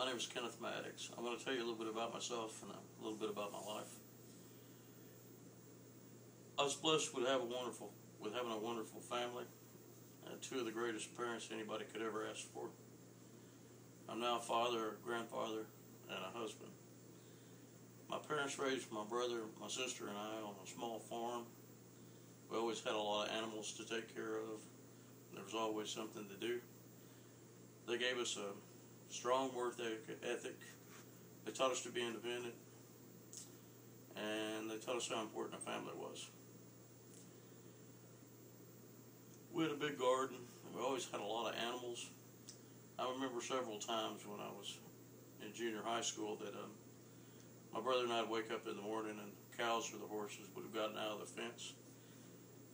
My name is Kenneth Maddox. I'm going to tell you a little bit about myself and a little bit about my life. I was blessed with having a wonderful family and two of the greatest parents anybody could ever ask for. I'm now a father, a grandfather, and a husband. My parents raised my brother, my sister, and I on a small farm. We always had a lot of animals to take care of. There was always something to do. They gave us a strong work ethic. They taught us to be independent, and they taught us how important a family was. We had a big garden. We always had a lot of animals. I remember several times when I was in junior high school that my brother and I would wake up in the morning and the cows or the horses would have gotten out of the fence.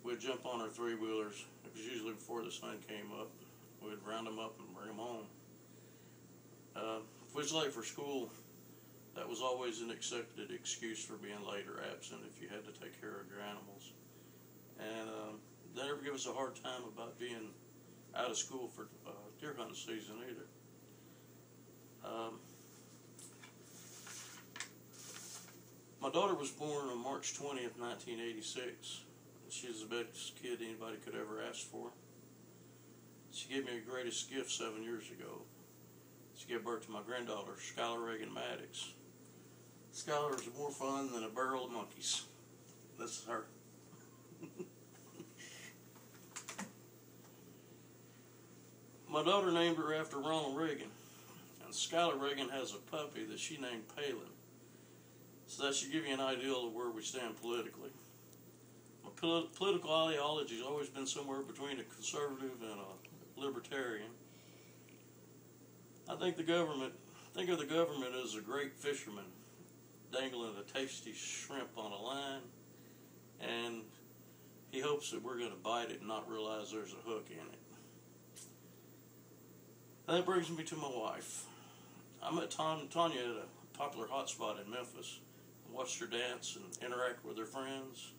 We'd jump on our three-wheelers. It was usually before the sun came up. We'd round them up and bring them home. If we was late for school, that was always an accepted excuse for being late or absent if you had to take care of your animals. And they never give us a hard time about being out of school for deer hunting season either. My daughter was born on March 20th, 1986. She was the best kid anybody could ever ask for. She gave me her greatest gift 7 years ago. She gave birth to my granddaughter, Skylar Reagan Maddox. Skylar is more fun than a barrel of monkeys. This is her. My daughter named her after Ronald Reagan, and Skylar Reagan has a puppy that she named Palin. So that should give you an idea of where we stand politically. My political ideology has always been somewhere between a conservative and a libertarian. I think of the government as a great fisherman dangling a tasty shrimp on a line, and he hopes that we're going to bite it and not realize there's a hook in it. And that brings me to my wife. I met Tanya at a popular hotspot in Memphis. I watched her dance and interact with her friends.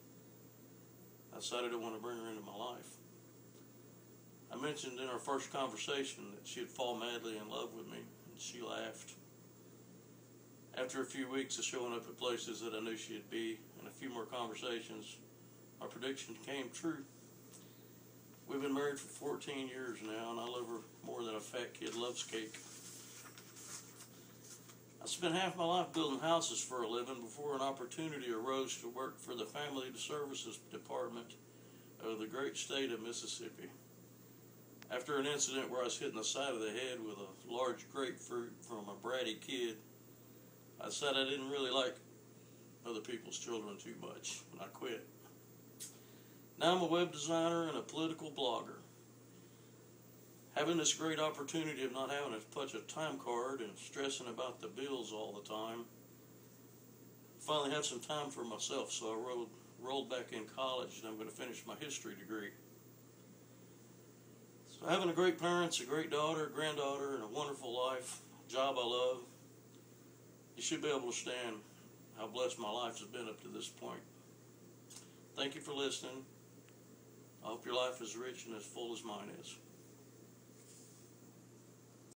I decided I want to bring her into my life. I mentioned in our first conversation that she'd fall madly in love with me, and she laughed. After a few weeks of showing up at places that I knew she'd be, and a few more conversations, my prediction came true. We've been married for 14 years now, and I love her more than a fat kid loves cake. I spent half my life building houses for a living before an opportunity arose to work for the Family Services Department of the great state of Mississippi. After an incident where I was hit in the side of the head with a large grapefruit from a bratty kid, I decided I didn't really like other people's children too much, and I quit. Now I'm a web designer and a political blogger. Having this great opportunity of not having to punch a time card and stressing about the bills all the time, I finally had some time for myself, so I rolled back in college, and I'm going to finish my history degree. So having a great parents, a great daughter, a granddaughter, and a wonderful life, a job I love, you should be able to stand how blessed my life has been up to this point. Thank you for listening. I hope your life is rich and as full as mine is.